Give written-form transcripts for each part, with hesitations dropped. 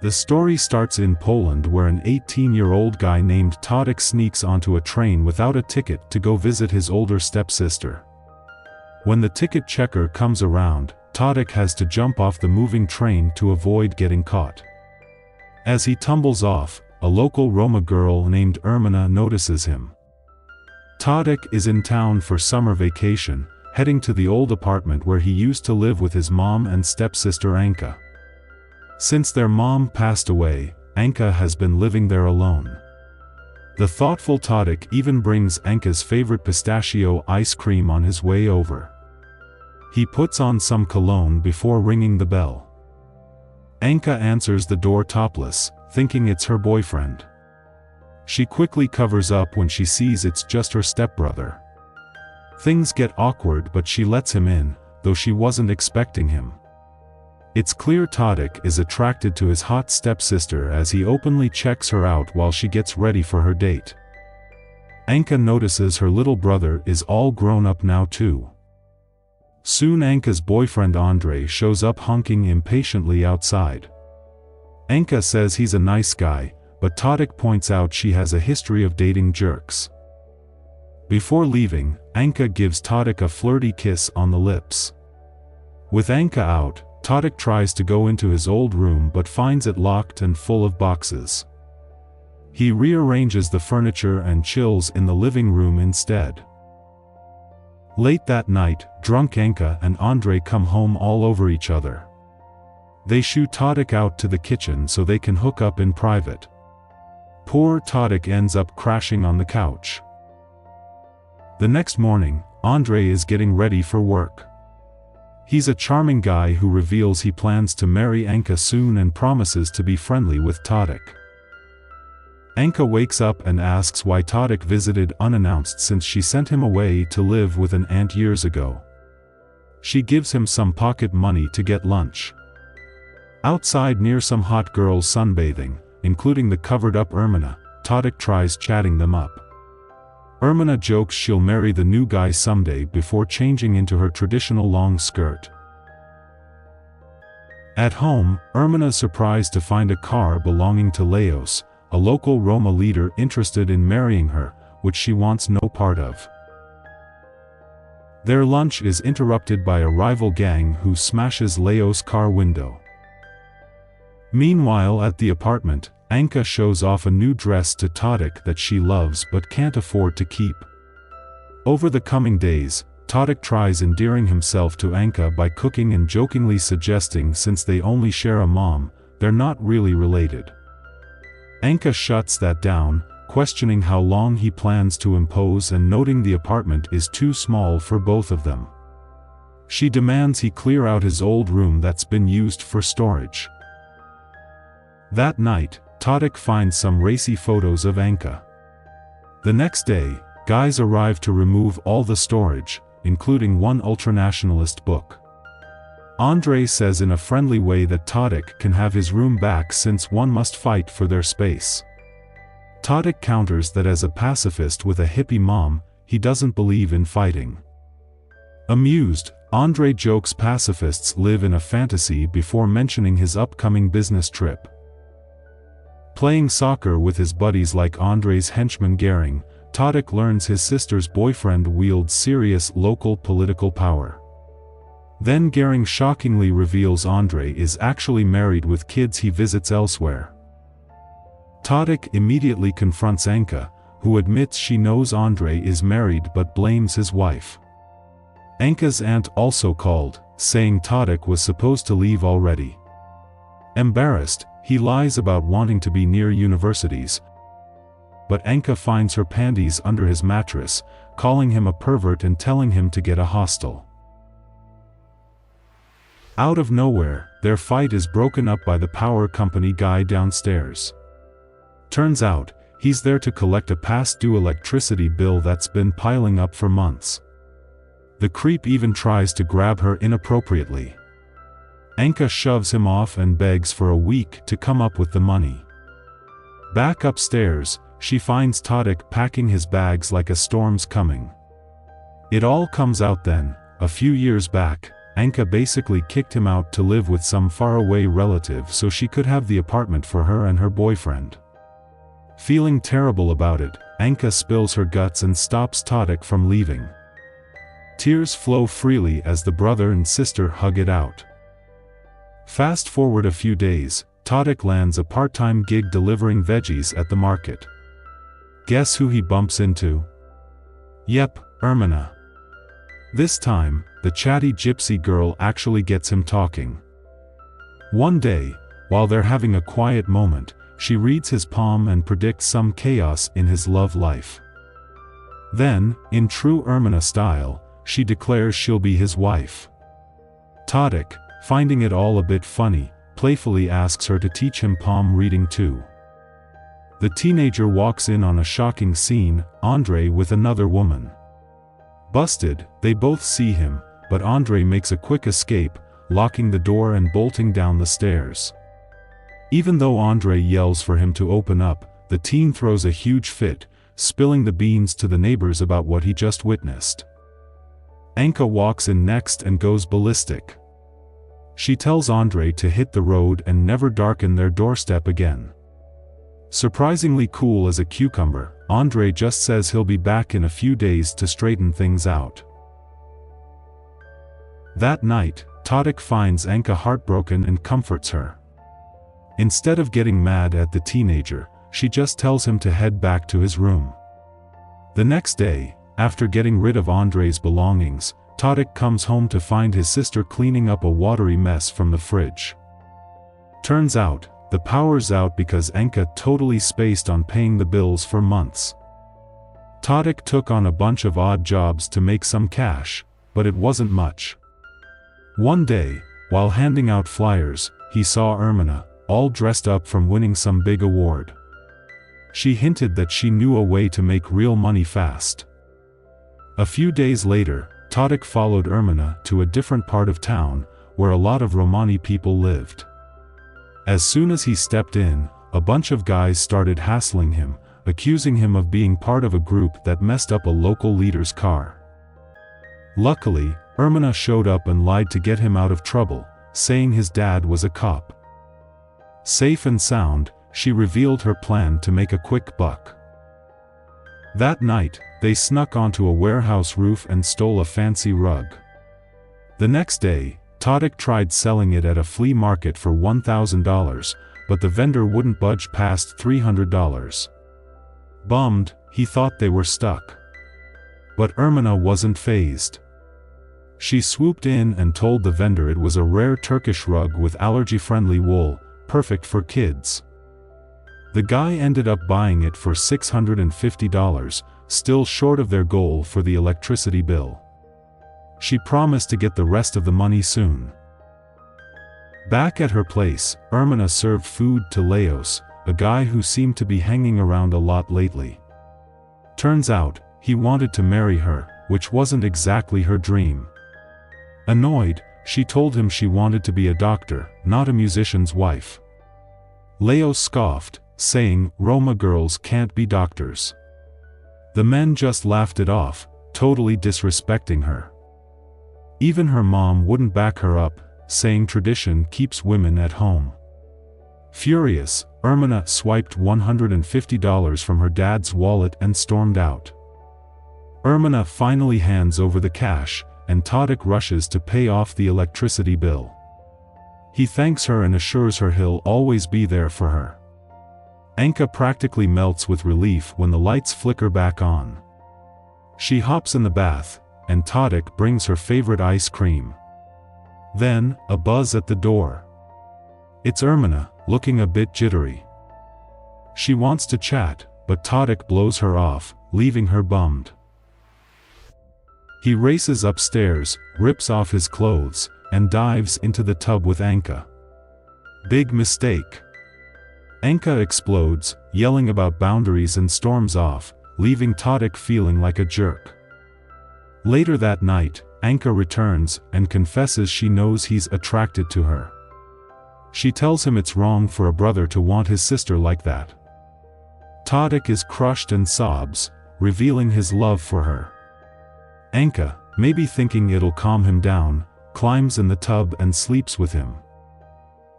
The story starts in Poland where an 18-year-old guy named Todic sneaks onto a train without a ticket to go visit his older stepsister. When the ticket checker comes around, Todic has to jump off the moving train to avoid getting caught. As he tumbles off, a local Roma girl named Ermina notices him. Todic is in town for summer vacation, heading to the old apartment where he used to live with his mom and stepsister Anka. Since their mom passed away, Anka has been living there alone. The thoughtful Todic even brings Anka's favorite pistachio ice cream on his way over. He puts on some cologne before ringing the bell. Anka answers the door topless, thinking it's her boyfriend. She quickly covers up when she sees it's just her stepbrother. Things get awkward, but she lets him in, though she wasn't expecting him. It's clear Todic is attracted to his hot stepsister as he openly checks her out while she gets ready for her date. Anka notices her little brother is all grown up now too. Soon Anka's boyfriend Andre shows up honking impatiently outside. Anka says he's a nice guy, but Todic points out she has a history of dating jerks. Before leaving, Anka gives Todic a flirty kiss on the lips. With Anka out, Todic tries to go into his old room but finds it locked and full of boxes. He rearranges the furniture and chills in the living room instead. Late that night, drunk Anka and Andre come home all over each other. They shoo Todic out to the kitchen so they can hook up in private. Poor Todic ends up crashing on the couch. The next morning, Andre is getting ready for work. He's a charming guy who reveals he plans to marry Anka soon and promises to be friendly with Todic. Anka wakes up and asks why Todic visited unannounced since she sent him away to live with an aunt years ago. She gives him some pocket money to get lunch. Outside near some hot girls sunbathing, including the covered-up Ermina, Todic tries chatting them up. Ermina jokes she'll marry the new guy someday before changing into her traditional long skirt. At home, Ermina's surprised to find a car belonging to Leos, a local Roma leader interested in marrying her, which she wants no part of. Their lunch is interrupted by a rival gang who smashes Leos' car window. Meanwhile at the apartment, Anka shows off a new dress to Todic that she loves but can't afford to keep. Over the coming days, Todic tries endearing himself to Anka by cooking and jokingly suggesting since they only share a mom, they're not really related. Anka shuts that down, questioning how long he plans to impose and noting the apartment is too small for both of them. She demands he clear out his old room that's been used for storage. That night, Todic finds some racy photos of Anka. The next day, guys arrive to remove all the storage, including one ultranationalist book. Andre says in a friendly way that Todic can have his room back since one must fight for their space. Todic counters that as a pacifist with a hippie mom, he doesn't believe in fighting. Amused, Andre jokes pacifists live in a fantasy before mentioning his upcoming business trip. Playing soccer with his buddies like Andre's henchman Gering, Todic learns his sister's boyfriend wields serious local political power. Then Gering shockingly reveals Andre is actually married with kids he visits elsewhere. Todic immediately confronts Anka, who admits she knows Andre is married but blames his wife. Anka's aunt also called, saying Todic was supposed to leave already. Embarrassed, he lies about wanting to be near universities, but Anka finds her panties under his mattress, calling him a pervert and telling him to get a hostel. Out of nowhere, their fight is broken up by the power company guy downstairs. Turns out, he's there to collect a past-due electricity bill that's been piling up for months. The creep even tries to grab her inappropriately. Anka shoves him off and begs for a week to come up with the money. Back upstairs, she finds Todic packing his bags like a storm's coming. It all comes out then, a few years back, Anka basically kicked him out to live with some faraway relative so she could have the apartment for her and her boyfriend. Feeling terrible about it, Anka spills her guts and stops Todic from leaving. Tears flow freely as the brother and sister hug it out. Fast forward a few days, Todic lands a part-time gig delivering veggies at the market. Guess who he bumps into? Yep, Ermina. This time, the chatty gypsy girl actually gets him talking. One day, while they're having a quiet moment, she reads his palm and predicts some chaos in his love life. Then, in true Ermina style, she declares she'll be his wife. Todic, finding it all a bit funny, playfully asks her to teach him palm reading too. The teenager walks in on a shocking scene, Andre with another woman. Busted, they both see him, but Andre makes a quick escape, locking the door and bolting down the stairs. Even though Andre yells for him to open up, the teen throws a huge fit, spilling the beans to the neighbors about what he just witnessed. Anka walks in next and goes ballistic. She tells Andre to hit the road and never darken their doorstep again. Surprisingly cool as a cucumber, Andre just says he'll be back in a few days to straighten things out. That night, Todic finds Anka heartbroken and comforts her. Instead of getting mad at the teenager, she just tells him to head back to his room. The next day, after getting rid of Andre's belongings, Todic comes home to find his sister cleaning up a watery mess from the fridge. Turns out, the power's out because Anka totally spaced on paying the bills for months. Todic took on a bunch of odd jobs to make some cash, but it wasn't much. One day, while handing out flyers, he saw Ermina, all dressed up from winning some big award. She hinted that she knew a way to make real money fast. A few days later, Todic followed Ermina to a different part of town, where a lot of Romani people lived. As soon as he stepped in, a bunch of guys started hassling him, accusing him of being part of a group that messed up a local leader's car. Luckily, Ermina showed up and lied to get him out of trouble, saying his dad was a cop. Safe and sound, she revealed her plan to make a quick buck. That night, they snuck onto a warehouse roof and stole a fancy rug. The next day, Todic tried selling it at a flea market for $1,000, but the vendor wouldn't budge past $300. Bummed, he thought they were stuck. But Ermina wasn't fazed. She swooped in and told the vendor it was a rare Turkish rug with allergy-friendly wool, perfect for kids. The guy ended up buying it for $650, still short of their goal for the electricity bill. She promised to get the rest of the money soon. Back at her place, Ermina served food to Leos, a guy who seemed to be hanging around a lot lately. Turns out, he wanted to marry her, which wasn't exactly her dream. Annoyed, she told him she wanted to be a doctor, not a musician's wife. Leos scoffed, saying, "Roma girls can't be doctors." The men just laughed it off, totally disrespecting her. Even her mom wouldn't back her up, saying tradition keeps women at home. Furious, Ermina swiped $150 from her dad's wallet and stormed out. Ermina finally hands over the cash, and Todic rushes to pay off the electricity bill. He thanks her and assures her he'll always be there for her. Anka practically melts with relief when the lights flicker back on. She hops in the bath, and Todic brings her favorite ice cream. Then, a buzz at the door. It's Ermina, looking a bit jittery. She wants to chat, but Todic blows her off, leaving her bummed. He races upstairs, rips off his clothes, and dives into the tub with Anka. Big mistake. Anka explodes, yelling about boundaries and storms off, leaving Todic feeling like a jerk. Later that night, Anka returns and confesses she knows he's attracted to her. She tells him it's wrong for a brother to want his sister like that. Todic is crushed and sobs, revealing his love for her. Anka, maybe thinking it'll calm him down, climbs in the tub and sleeps with him.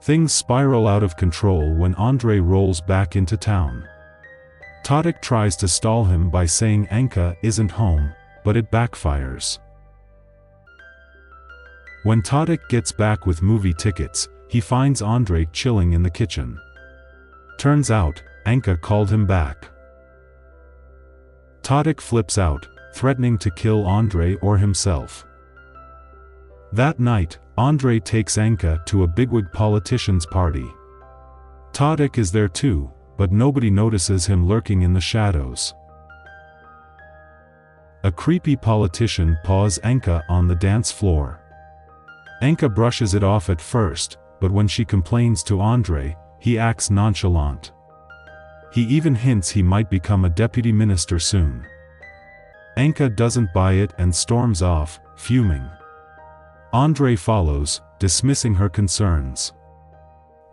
Things spiral out of control when Andrei rolls back into town. Todic tries to stall him by saying Anka isn't home, but it backfires. When Todic gets back with movie tickets, he finds Andrei chilling in the kitchen. Turns out, Anka called him back. Todic flips out, threatening to kill Andrei or himself. That night, Andrei takes Anka to a bigwig politician's party. Todic is there too, but nobody notices him lurking in the shadows. A creepy politician paws Anka on the dance floor. Anka brushes it off at first, but when she complains to Andrei, he acts nonchalant. He even hints he might become a deputy minister soon. Anka doesn't buy it and storms off, fuming. Andrei follows, dismissing her concerns.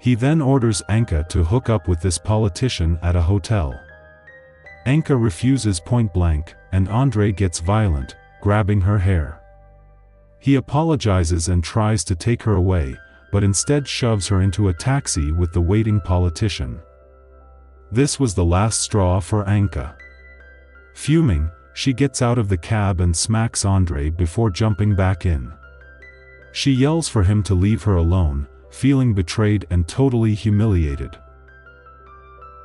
He then orders Anka to hook up with this politician at a hotel. Anka refuses point blank, and Andrei gets violent, grabbing her hair. He apologizes and tries to take her away, but instead shoves her into a taxi with the waiting politician. This was the last straw for Anka. Fuming, she gets out of the cab and smacks Andrei before jumping back in. She yells for him to leave her alone, feeling betrayed and totally humiliated.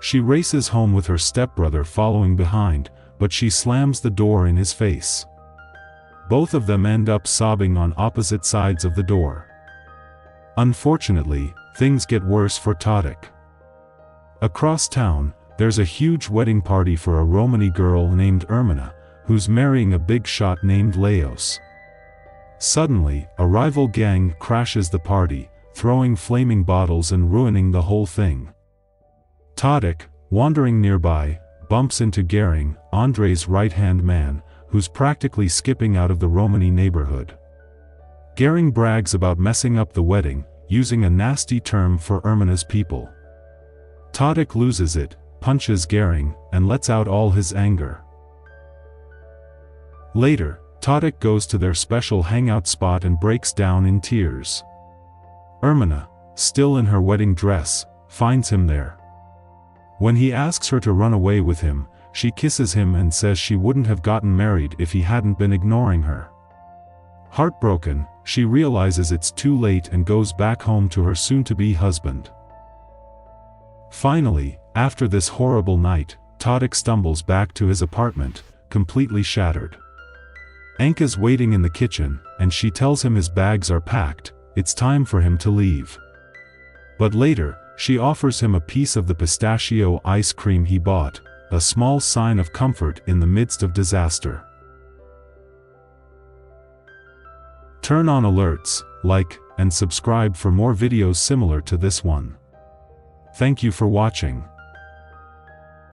She races home with her stepbrother following behind, but she slams the door in his face. Both of them end up sobbing on opposite sides of the door. Unfortunately, things get worse for Todic. Across town, there's a huge wedding party for a Romani girl named Ermina, who's marrying a big shot named Laos. Suddenly, a rival gang crashes the party, throwing flaming bottles and ruining the whole thing. Todic, wandering nearby, bumps into Gering, Andrei's right-hand man, who's practically skipping out of the Romani neighborhood. Gering brags about messing up the wedding, using a nasty term for Ermina's people. Todic loses it, punches Gering, and lets out all his anger. Later, Todic goes to their special hangout spot and breaks down in tears. Ermina, still in her wedding dress, finds him there. When he asks her to run away with him, she kisses him and says she wouldn't have gotten married if he hadn't been ignoring her. Heartbroken, she realizes it's too late and goes back home to her soon-to-be husband. Finally, after this horrible night, Todic stumbles back to his apartment, completely shattered. Anka's waiting in the kitchen, and she tells him his bags are packed, it's time for him to leave. But later, she offers him a piece of the pistachio ice cream he bought, a small sign of comfort in the midst of disaster. Turn on alerts, like, and subscribe for more videos similar to this one. Thank you for watching.